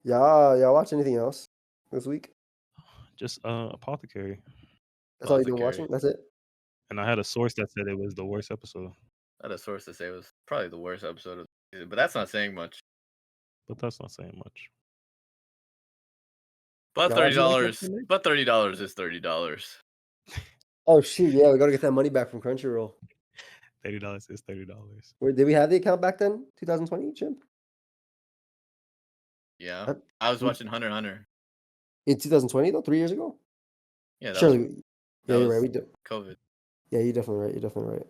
Y'all watch anything else this week? Just Apothecary. That's all you've been Apothecary. watching? That's it? And I had a source that said it was the worst episode. I had a source to say it was probably the worst episode of the season, but that's not saying much. But that's not saying much. But Y'all watching like $30. that, Nick? But $30 is $30. Oh shoot, yeah, we gotta get that money back from Crunchyroll. $30 is $30. Did we have the account back then? 2020, Chimp? Yeah, I was watching Hunter x Hunter. In 2020 though, 3 years ago. Yeah, Surely. Yeah, you're right. We do. COVID. Yeah, you're definitely right. You're definitely right.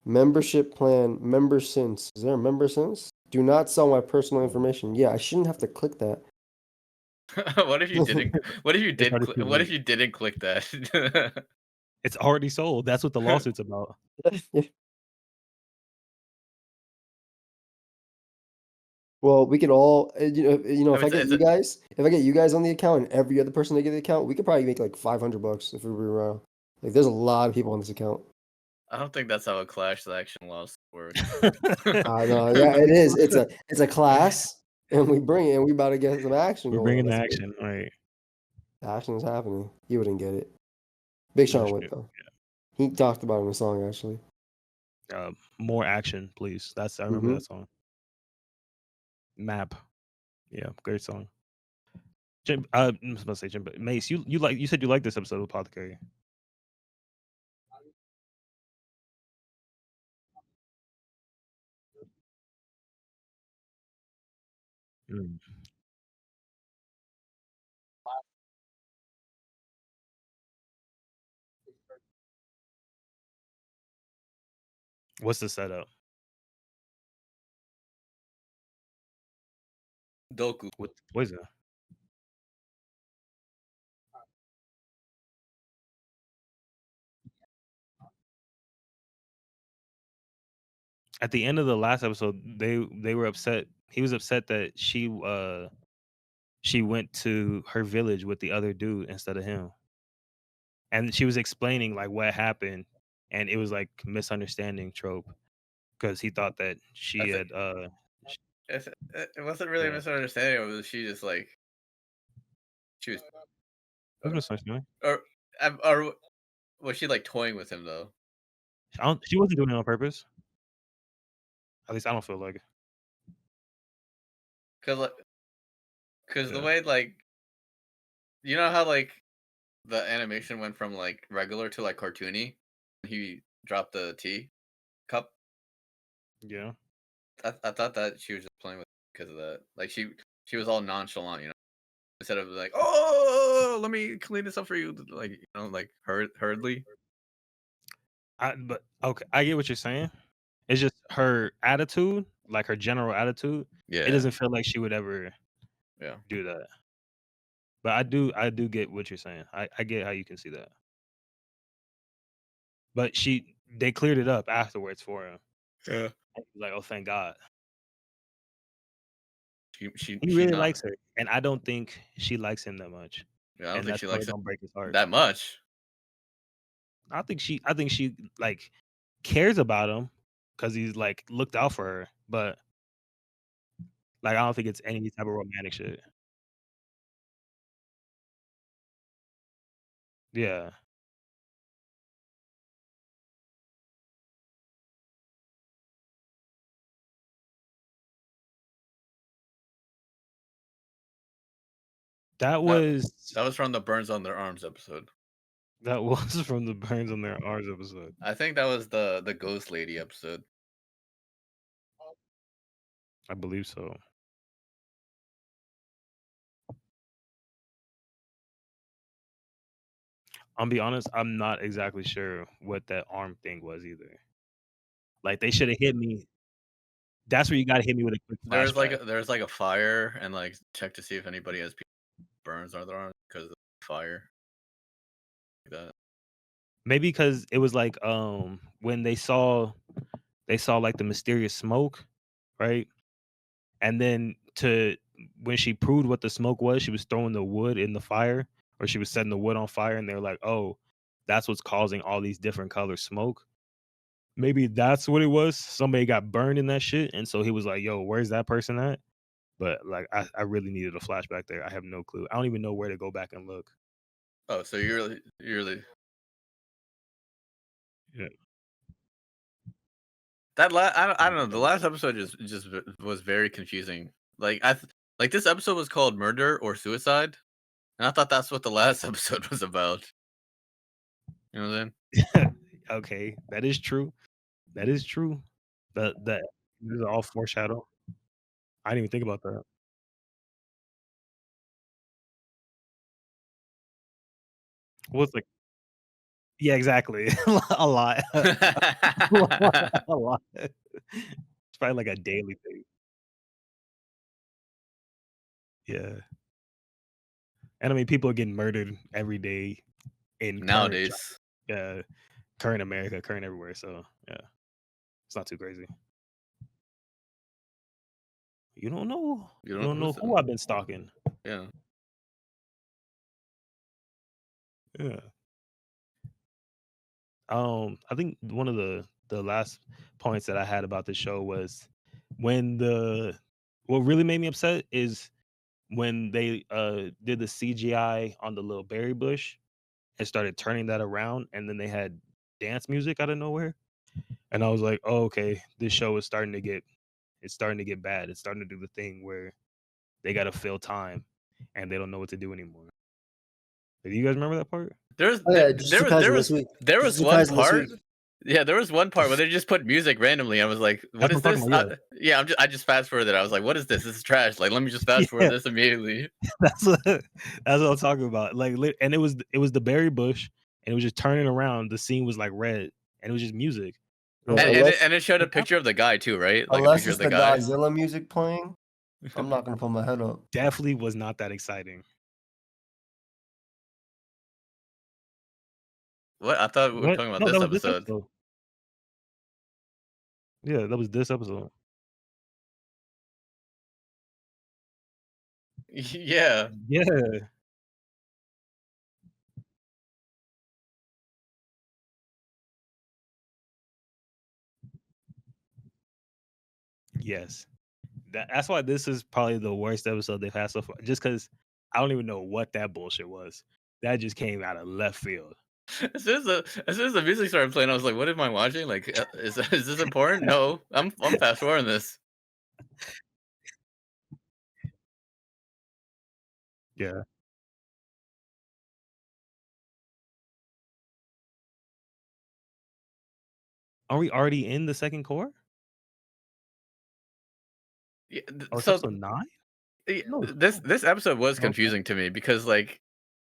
Membership plan, member since. Is there a member since? Do not sell my personal information. Yeah, I shouldn't have to click that. What if you didn't? What if you did? already too What if late. you didn't click that? It's already sold. That's what the lawsuit's about. Well, we could all, if I I mean, get you guys, if I get you guys on the account and every other person to get the account, we could probably make like $500 if we were around. Like, there's a lot of people on this account. I don't think that's how a clash action lawsuit works. I know, yeah, it is. It's a class, and we about to get some action We're going. bringing the Let's action, right? Action is happening. You wouldn't get it. Big Sean would though. He talked about it in a song actually. More action, please. I remember that song. Map. Yeah, great song. Jim, I'm supposed to say Jim, but Mace, you said you liked this episode of Apothecary. What's the setup? Doku with poison. At the end of the last episode, they were upset. He was upset that she went to her village with the other dude instead of him. And she was explaining like what happened, and it was like misunderstanding trope because he thought that she had it wasn't really a misunderstanding. It was she just like she was or was she like toying with him though? She wasn't doing it on purpose. At least I don't feel like it. Because the way like you know how like the animation went from like regular to like cartoony. He dropped the tea cup. Yeah, I thought that she was just playing with because of that. Like she was all nonchalant, instead of like, oh, let me clean this up for you, like like hurriedly. But okay, I get what you're saying. It's just her attitude, like her general attitude. Yeah, it doesn't feel like she would ever do that. But I do get what you're saying. I get how you can see that. But they cleared it up afterwards for him. Yeah. Like, oh, thank God. He really likes her, and I don't think she likes him that much. Yeah, I don't think she likes him break his heart that much. I think she like cares about him because he's like looked out for her, but like I don't think it's any type of romantic shit. Yeah. That was from the Burns on Their Arms episode. That was from the Burns on Their Arms episode. I think that was the Ghost Lady episode. I believe so. I'll be honest, I'm not exactly sure what that arm thing was either. Like they should have hit me. That's where you gotta hit me with a quick flashback. There's like a fire and like check to see if anybody has burns on their arms because of the fire. Like that. Maybe because it was like when they saw like the mysterious smoke, right? And then when she proved what the smoke was, she was throwing the wood in the fire, or she was setting the wood on fire, and they're like, oh, that's what's causing all these different color smoke. Maybe that's what it was. Somebody got burned in that shit, and so he was like, yo, where's that person at? But like I really needed a flashback there. I have no clue. I don't even know where to go back and look. Oh, so you really Yeah. That I don't know. The last episode just was very confusing. Like like this episode was called Murder or Suicide, and I thought that's what the last episode was about. You know what I'm saying? Okay, that is true. That is true. That this is all foreshadow. I didn't even think about that. What's like? Yeah, exactly. A lot. A lot. It's probably like a daily thing. Yeah. And I mean, people are getting murdered every day in Nowadays, current America, current everywhere. So yeah, it's not too crazy. You don't know. you You don't don't know who's who I've been stalking. yeah. Yeah. I think one of the last points that I had about the show was when what really made me upset is when they did the CGI on the little berry bush and started turning that around, and then they had dance music out of nowhere. And I was like, oh, okay, this show is starting to get bad. It's starting to do the thing where they gotta fill time and they don't know what to do anymore. Do you guys remember that part? There's Oh there, yeah, there was there was there was Jujutsu one Kaisen this part. week. Yeah, there was one part where they just put music randomly. I was like, "What That's is what I'm this?" talking about. Yeah, I just fast forwarded. I was like, "What is this? This is trash." Like, let me just fast forward Yeah, this immediately. that's what I'm talking about. Like, and it was the berry bush, and it was just turning around. The scene was like red, and it was just music. I was Yeah, like, And it showed a what happened? picture of the guy too, right? Like a unless picture it's of the the guy. Godzilla music playing, I'm not gonna put my head up. Definitely was not that exciting. What? I thought we were What? talking about No, that this was this episode. episode. Yeah, that was this episode. Yeah. Yeah. Yes. That's why this is probably the worst episode they've had so far. Just because I don't even know what that bullshit was. That just came out of left field. As soon as the music started playing, I was like, "What am I watching? Like, is this important? No, I'm fast forwarding this." Yeah. Are we already in the second core? Yeah, Or it's so episode 9? No. this episode was Okay. confusing to me because like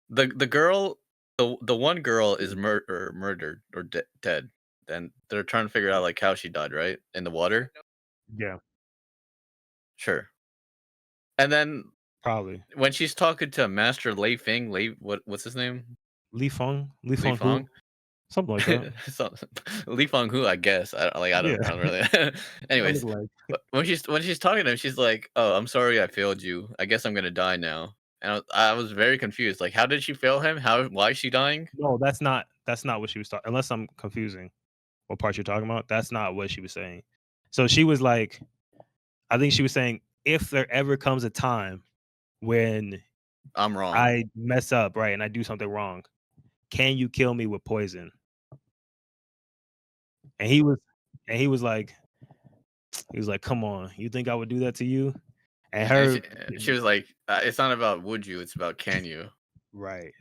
the girl, the one girl is murdered or dead, and they're trying to figure out like how she died, right, in the water. Yeah, Sure. And then probably. when she's talking to Master Lei Feng, what's his name? Li Li Feng Hu, Feng. something like that. So, Li Feng Hu, I guess. Yeah, I don't really. sounded Anyways, like but when she's talking to him, she's like, "Oh, I'm sorry, I failed you. I guess I'm gonna die now." And I was very confused. Like, how did she fail him? Why is she dying? no, that's not what she was talking. Unless I'm confusing what part you're talking about. That's not what she was saying. So she was like, I think she was saying, if there ever comes a time when I'm wrong. I mess up, right, and I do something wrong, can you kill me with poison? And he was like, come on, you think I would do that to you? And And her, she was like, "It's not about would you, it's about can you." right.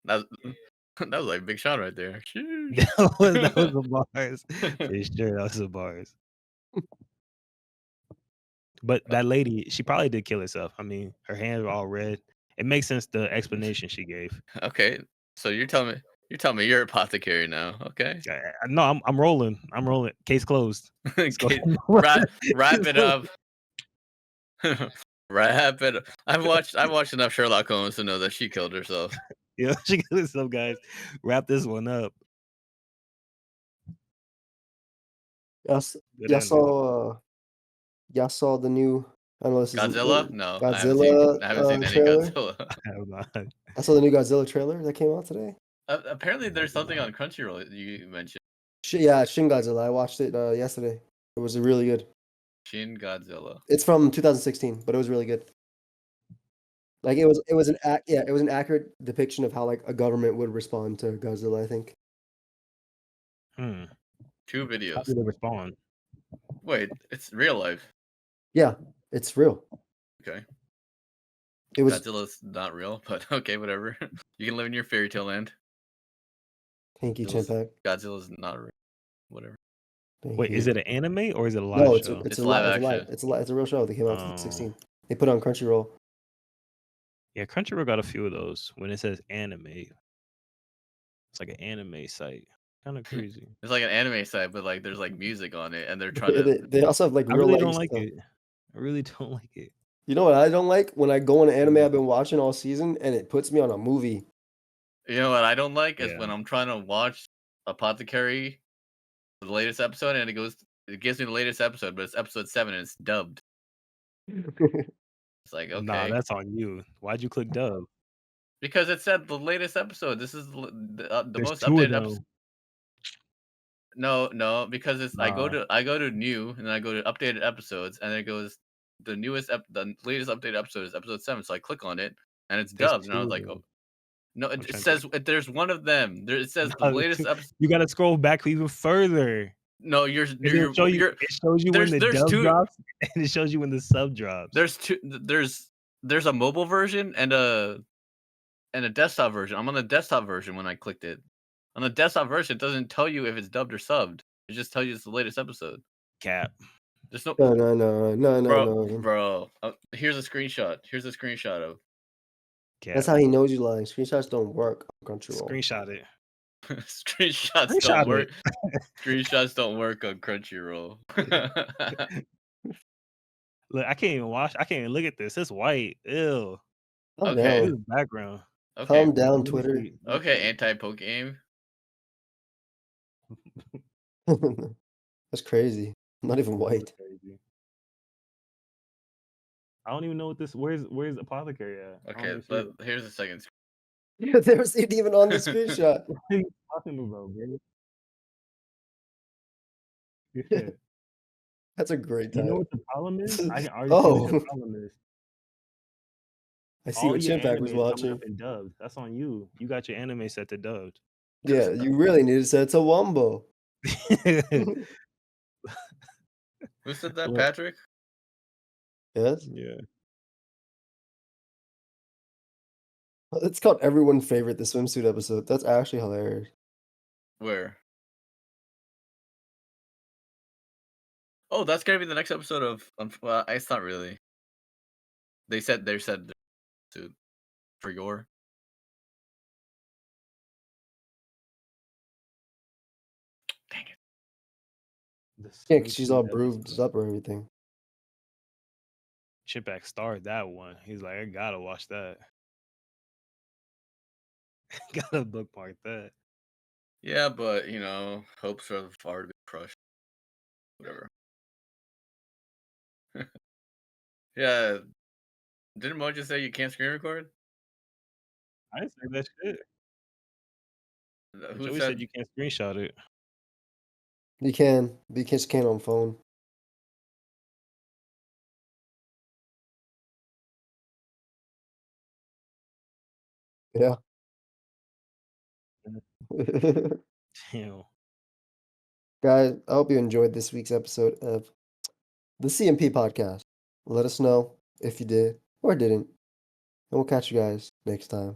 That was, that was like a big shot right there. Sheesh. That was the bars. For sure, that was the bars. But that lady, she probably did kill herself. I mean, her hands were all red. It makes sense the explanation she gave. Okay, so you're telling me you're apothecary now. Okay. No, I'm rolling. I'm rolling. Case closed. Let's go. Okay, wrap it up. Wrap it up. I've watched enough Sherlock Holmes to know that she killed herself. Yeah, she killed herself, guys. Wrap this one up. Yes, Good ending. y'all saw the new. I don't know this is Godzilla? No, Godzilla I haven't seen any trailer. Godzilla. I have not. I saw the new Godzilla trailer that came out today. Apparently, there's something on Crunchyroll you mentioned. Yeah, Shin Godzilla. I watched it yesterday. It was really good. Shin Godzilla. It's from 2016, but it was really good. Like it was an accurate depiction of how like a government would respond to Godzilla, I think. Hmm. 2 How videos. did they respond? Wait, it's real life. Yeah, it's real. Okay. It was Godzilla's not real, but okay, whatever. You can live in your fairy tale land. Thank you, Chimpack. Godzilla's not real. Whatever. Thank Wait, you. is it an anime or is it a live No, it's show? it's a live live. action. It's a real show. They came out in Oh. 2016. They put it on Crunchyroll. Yeah, Crunchyroll got a few of those. When it says anime, it's like an anime site. Kind of crazy. It's like an anime site, but like there's like music on it, and they're trying to. They also have like I real really life don't like stuff. it. I really don't like it. You know what I don't like? When I go on an anime I've been watching all season and it puts me on a movie. You know what I don't like is Yeah. when I'm trying to watch Apothecary, the latest episode, and it gives me the latest episode, but it's episode 7 and it's dubbed. It's like, okay, Nah, that's on you. Why'd you click dub? because it said the latest episode. This is the There's most two of updated them. episode. No, because it's I go to new and then I go to updated episodes, and it goes the latest updated episode is episode 7. So I click on it and it's There's dubbed, and I two was of like, them. oh no, I'm it trying to says there's one of them. It says the No, latest episode. You gotta scroll back even further. No, It shows you when the there's dub two. drops, and it shows you when the sub drops. There's two. There's a mobile version and a desktop version. I'm on the desktop version when I clicked it. On the desktop version, it doesn't tell you if it's dubbed or subbed. It just tells you it's the latest episode. Cap. There's no. No. Bro. Here's a screenshot. Here's a screenshot of. Cap. That's how he knows you lying. Screenshots don't work on Crunchyroll. Screenshot it. Screenshots don't work. Screenshots don't work on Crunchyroll. Look, I can't even watch. I can't even look at this. It's white. Ew. Calm Okay. This down. is background. Okay. Calm down, Twitter. Okay, anti-poke game. That's crazy. I'm not even white. I don't even know what this. Where's Apothecary at? Okay, here's the second. They were seen even on the screenshot. What are you talking about, bro? Yeah. That's a great time. You know what the problem is? I can already see what the problem is. I see what Chimpack was watching. Up in dubbed. That's on you. You got your anime set to dubbed. Yeah, you really need to set to Wumbo. Who said that, Patrick? Yes? Yeah. It's called Everyone Favorite, the swimsuit episode. That's actually hilarious. Where? Oh, that's gonna be the next episode of. Well, it's not really. They said to for your. Dang it! Yeah, she's all bruised up or everything. Chimpack starred that one. He's like, I gotta watch that. Gotta bookmark that. Yeah, but hopes are far to be crushed. Whatever. Yeah. Didn't Mo just say you can't screen record? I didn't say that shit. Who said you can't screenshot it? You can, but you just can't on phone. Yeah. Damn. Guys, I hope you enjoyed this week's episode of the CMP Podcast. Let us know if you did or didn't. And we'll catch you guys next time.